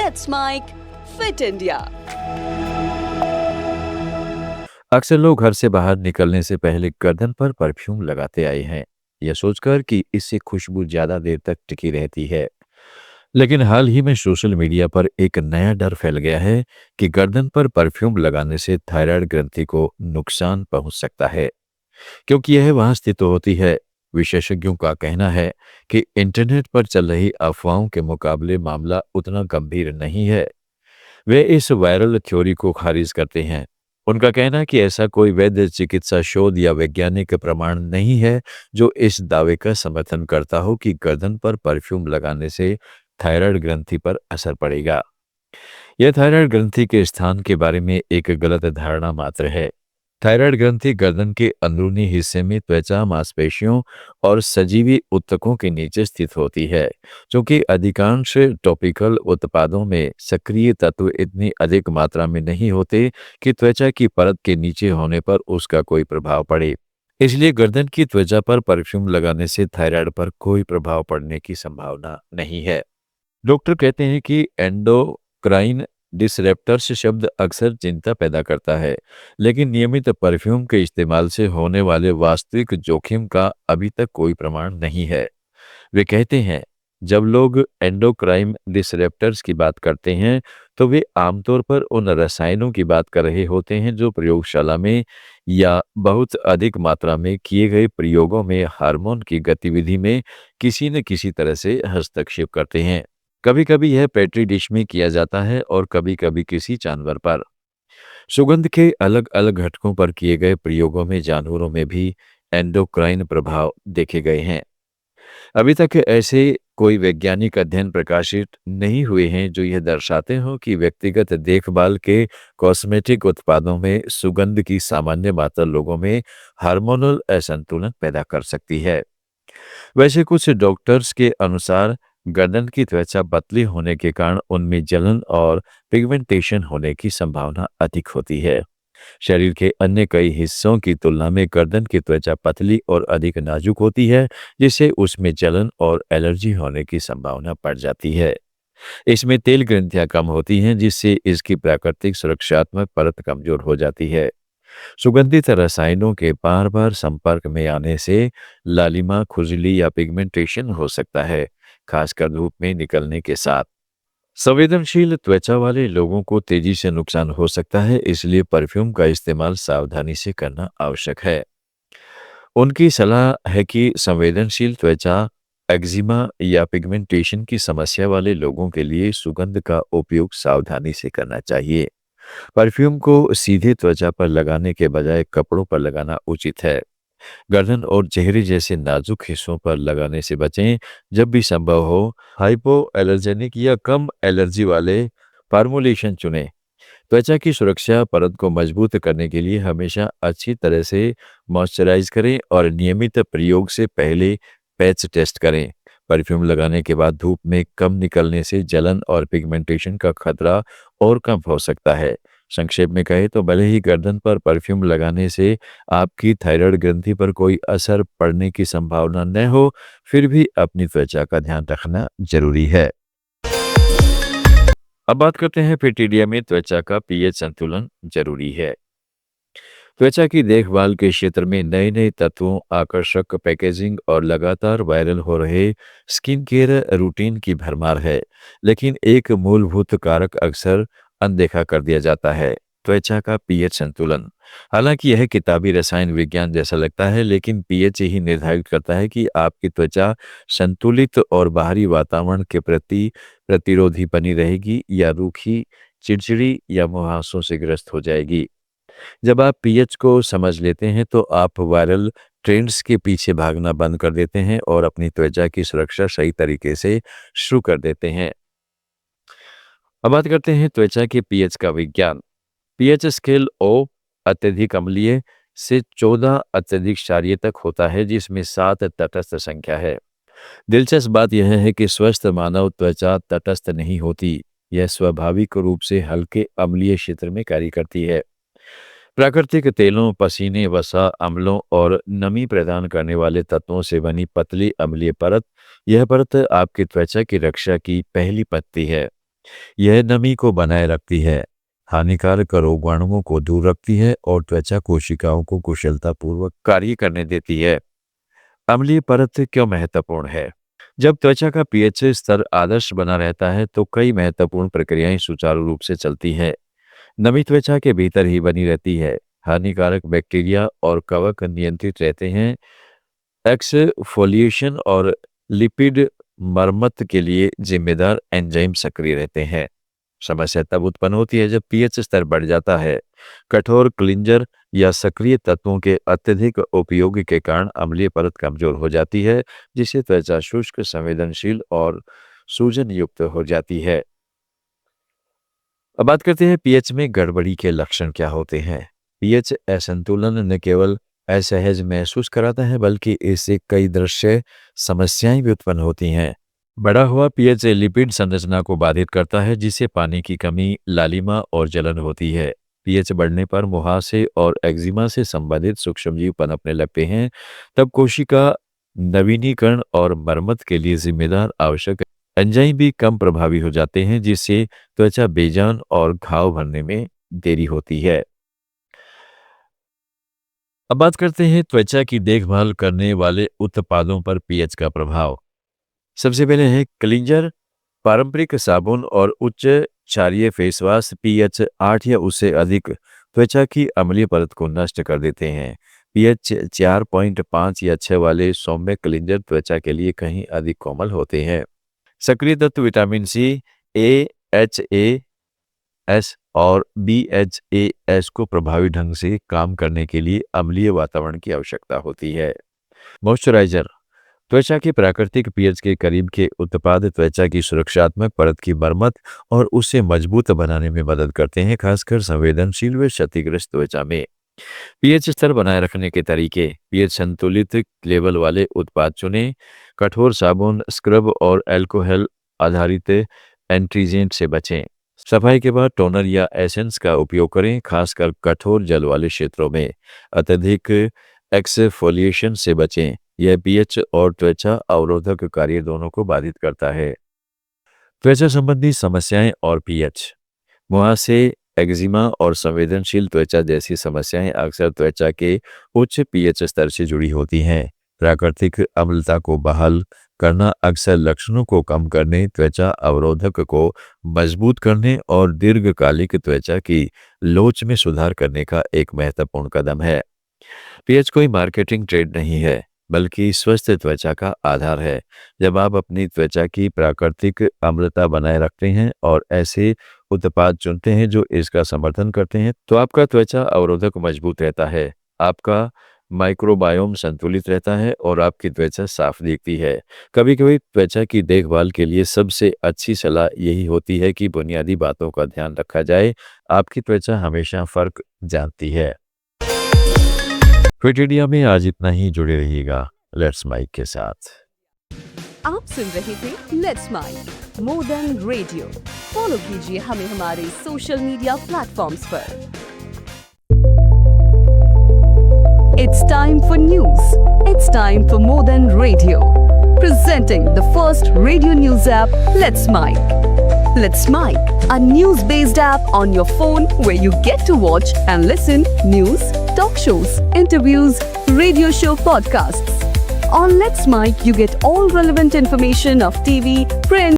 Let's make Fit India. अक्सर लोग घर से बाहर निकलने से पहले गर्दन पर परफ्यूम लगाते आए हैं, यह सोचकर कि इससे खुशबू ज्यादा देर तक टिकी रहती है। लेकिन हाल ही में सोशल मीडिया पर एक नया डर फैल गया है कि गर्दन पर परफ्यूम लगाने से थायराइड ग्रंथि को नुकसान पहुंच सकता है, क्योंकि यह वहां स्थित होती है। विशेषज्ञों का कहना है कि इंटरनेट पर चल रही अफवाहों के मुकाबले मामला उतना गंभीर नहीं है। वे इस वायरल थ्योरी को खारिज करते हैं। उनका कहना है कि ऐसा कोई वैध चिकित्सा शोध या वैज्ञानिक प्रमाण नहीं है जो इस दावे का समर्थन करता हो कि गर्दन पर परफ्यूम लगाने से थायराइड ग्रंथि पर असर पड़ेगा। यह थायराइड ग्रंथि के स्थान के बारे में एक गलत धारणा मात्र है। थायराइड ग्रंथि गर्दन के अंदरूनी हिस्से में त्वचा, मांसपेशियों और सजीवी ऊतकों के नीचे स्थित होती है। क्योंकि अधिकांश टॉपिकल उत्पादों में सक्रिय तत्व इतनी अधिक मात्रा में नहीं होते कि त्वचा की परत के नीचे होने पर उसका कोई प्रभाव पड़े। इसलिए गर्दन की त्वचा पर परफ्यूम लगाने से थायराइड पर कोई प्रभाव पड़ने की संभावना नहीं है। डॉक्टर कहते हैं कि एंडोक्राइन डिसरप्टर्स शब्द अक्सर चिंता पैदा करता है, लेकिन नियमित परफ्यूम के इस्तेमाल से होने वाले वास्तविक जोखिम का अभी तक कोई प्रमाण नहीं है। वे कहते हैं, जब लोग एंडोक्राइन डिसरप्टर्स की बात करते हैं तो वे आमतौर पर उन रसायनों की बात कर रहे होते हैं जो प्रयोगशाला में या बहुत अधिक मात्रा में किए गए प्रयोगों में हार्मोन की गतिविधि में किसी न किसी तरह से हस्तक्षेप करते हैं। कभी कभी यह पेट्री डिश में किया जाता है और कभी कभी किसी जानवर पर। सुगंध के अलग अलग घटकों पर किए गए प्रयोगों में जानवरों में भी एंडोक्राइन प्रभाव देखे गए हैं। अभी तक ऐसे कोई वैज्ञानिक अध्ययन प्रकाशित नहीं हुए हैं जो यह दर्शाते हों कि व्यक्तिगत देखभाल के कॉस्मेटिक उत्पादों में सुगंध की सामान्य मात्रा लोगों में हार्मोनल असंतुलन पैदा कर सकती है। वैसे कुछ डॉक्टर्स के अनुसार गर्दन की त्वचा पतली होने के कारण उनमें जलन और पिगमेंटेशन होने की संभावना अधिक होती है। शरीर के अन्य कई हिस्सों की तुलना में गर्दन की त्वचा पतली और अधिक नाजुक होती है, जिससे उसमें जलन और एलर्जी होने की संभावना बढ़ जाती है। इसमें तेल ग्रंथियां कम होती हैं, जिससे इसकी प्राकृतिक सुरक्षात्मक परत कमजोर हो जाती है। सुगंधित रसायनों के बार बार संपर्क में आने से लालिमा, खुजली या पिगमेंटेशन हो सकता है, खासकर धूप में निकलने के साथ। संवेदनशील त्वचा वाले लोगों को तेजी से नुकसान हो सकता है, इसलिए परफ्यूम का इस्तेमाल सावधानी से करना आवश्यक है। उनकी सलाह है कि संवेदनशील त्वचा, एक्जिमा या पिगमेंटेशन की समस्या वाले लोगों के लिए सुगंध का उपयोग सावधानी से करना चाहिए। परफ्यूम को सीधे त्वचा पर लगाने के बजाय कपड़ों पर लगाना उचित है। गर्दन और चेहरे जैसे नाजुक हिस्सों पर लगाने से बचें। जब भी संभव हो, हाइपो एलर्जेनिक या कम एलर्जी वाले फार्मुलेशन चुनें। त्वचा की सुरक्षा परत को मजबूत करने के लिए हमेशा अच्छी तरह से मॉइस्चराइज करें और नियमित प्रयोग से पहले पैच टेस्ट करें। परफ्यूम लगाने के बाद धूप में कम निकलने से जलन और पिगमेंटेशन का खतरा और कम हो सकता है। संक्षेप में कहें तो भले ही गर्दन पर परफ्यूम लगाने से आपकी थायराइड ग्रंथि पर कोई असर पड़ने की संभावना न हो, फिर भी अपनी त्वचा का ध्यान रखना जरूरी है। अब बात करते हैं फिट इंडिया में त्वचा का पीएच संतुलन जरूरी है। त्वचा की देखभाल के क्षेत्र में नए नए तत्वों, आकर्षक पैकेजिंग और लगातार वायरल हो रहे स्किन केयर रूटीन की भरमार है, लेकिन एक मूलभूत कारक अक्सर अनदेखा कर दिया जाता है, त्वचा का पीएच संतुलन। हालांकि यह किताबी रसायन विज्ञान जैसा लगता है, लेकिन पीएच ही निर्धारित करता है कि आपकी त्वचा संतुलित और बाहरी वातावरण के प्रति प्रतिरोधी बनी रहेगी या रूखी, चिड़चिड़ी या मुहासों से ग्रस्त हो जाएगी। जब आप पीएच को समझ लेते हैं तो आप वायरल ट्रेंड्स के पीछे भागना बंद कर देते हैं और अपनी त्वचा की सुरक्षा सही तरीके से शुरू कर देते हैं। अब बात करते हैं त्वचा के पीएच का विज्ञान। पीएच स्केल ओ अत्यधिक अम्लीय से 14 अत्यधिक क्षारीय तक होता है, जिसमें 7 तटस्थ संख्या है। दिलचस्प बात यह है कि स्वस्थ मानव त्वचा तटस्थ नहीं होती, यह स्वाभाविक रूप से हल्के अम्लीय क्षेत्र में कार्य करती है। प्राकृतिक तेलों, पसीने, वसा, अम्लों और नमी प्रदान करने वाले तत्वों से बनी पतली अम्लीय परत, यह परत आपकी त्वचा की रक्षा की पहली पत्ती है। यह नमी को बनाए रखती है, हानिकारक रोगाणुओं को दूर रखती है और त्वचा कोशिकाओं को कुशलतापूर्वक कार्य करने देती है। अम्लीय परत क्यों महत्वपूर्ण है? जब त्वचा का पीएच स्तर आदर्श बना रहता है तो कई महत्वपूर्ण प्रक्रियाएं सुचारू रूप से चलती है। नमी त्वचा के भीतर ही बनी रहती है, हानिकारक बैक्टीरिया और कवक नियंत्रित रहते हैं। एक्सफोलिएशन और लिपिड मरम्मत के लिए जिम्मेदार एंजाइम सक्रिय रहते हैं। समस्या तब उत्पन्न होती है जब पीएच स्तर बढ़ जाता है। कठोर क्लिंजर या सक्रिय तत्वों के अत्यधिक उपयोग के कारण अम्लीय परत कमजोर हो जाती है, जिससे त्वचा शुष्क, संवेदनशील और सूजन युक्त हो जाती है। अब बात करते हैं पीएच में गड़बड़ी के लक्षण क्या होते हैं। पीएच असंतुलन न केवल असहज महसूस कराता है बल्कि इससे कई दृश्य समस्याएं भी उत्पन्न होती हैं। बढ़ा हुआ पीएच लिपिड संरचना को बाधित करता है, जिससे पानी की कमी, लालिमा और जलन होती है। पीएच बढ़ने पर मुहासे और एक्जिमा से संबंधित सूक्ष्मजीव पनपने लगते हैं। तब कोशिका नवीनीकरण और मरम्मत के लिए जिम्मेदार आवश्यक एंजाइम भी कम प्रभावी हो जाते हैं, जिससे त्वचा बेजान और घाव भरने में देरी होती है। अब बात करते हैं त्वचा की देखभाल करने वाले उत्पादों पर पीएच का प्रभाव। सबसे पहले है क्लींजर। पारंपरिक साबुन और उच्च क्षारीय फेस वॉश पीएच 8 या उससे अधिक त्वचा की अम्लीय परत को नष्ट कर देते हैं। पीएच 4.5 या 6 वाले सौम्य क्लींजर त्वचा के लिए कहीं अधिक कोमल होते हैं। सक्रिय तत्व विटामिन सी, AHA, और BHAS को प्रभावी ढंग से काम करने के लिए अम्लीय वातावरण की आवश्यकता होती है। मॉइस्चराइजर। त्वचा के प्राकृतिक पीएच के करीब के उत्पाद त्वचा की सुरक्षात्मक परत की मरम्मत और उसे मजबूत बनाने में मदद करते हैं, खासकर संवेदनशील व क्षतिग्रस्त त्वचा में। पीएच स्तर बनाए रखने के तरीके। पीएच संतुलित लेवल वाले उत्पाद चुनें। कठोर साबुन, स्क्रब और अल्कोहल आधारित एंटीजेंट से बचें। सफाई के बाद टोनर या एसेंस का उपयोग करें, खासकर कठोर जल वाले क्षेत्रों में। अत्यधिक एक्सफोलिएशन से बचें, यह पीएच और त्वचा अवरोधक कार्य दोनों को बाधित करता है। त्वचा संबंधी समस्याएं और पीएच। मुहासे, एक्जिमा और संवेदनशील त्वचा जैसी समस्याएं अक्सर त्वचा के उच्च पीएच स्तर से जुड़ी होती हैं। प्राकृतिक अम्लता को बहाल करना अक्सर लक्षणों को कम करने, त्वचा अवरोधक को मजबूत करने और दीर्घकालिक त्वचा की लोच में सुधार करने का एक महत्वपूर्ण कदम है। पीएच कोई मार्केटिंग ट्रेड नहीं है, बल्कि स्वस्थ त्वचा का आधार है। जब आप अपनी त्वचा की प्राकृतिक अम्लता बनाए रखते हैं और ऐसे उत्पाद चुनते हैं जो इसका समर्थन करते हैं, तो आपका त्वचा अवरोधक मजबूत रहता है, आपका माइक्रोबायोम संतुलित रहता है और आपकी त्वचा साफ दिखती है। कभी-कभी त्वचा की देखभाल के लिए सबसे अच्छी सलाह यही होती है कि बुनियादी बातों का ध्यान रखा जाए। आपकी त्वचा हमेशा फर्क जानती है। फिट इंडिया में आज इतना ही। जुड़े रहिएगा लेट्स माइक के साथ। आप सुन रहे थे let's mic more than radio. Follow कीजिए हमें हमारे सोशल मीडिया प्लेटफॉर्म्स पर। It's time for news. It's time for More Than Radio. Presenting the first radio news app, Let's Mic. Let's Mic, a news-based app on your phone where you get to watch and listen news, talk shows, interviews, radio show podcasts. On Let's Mic, you get all relevant information of TV, print,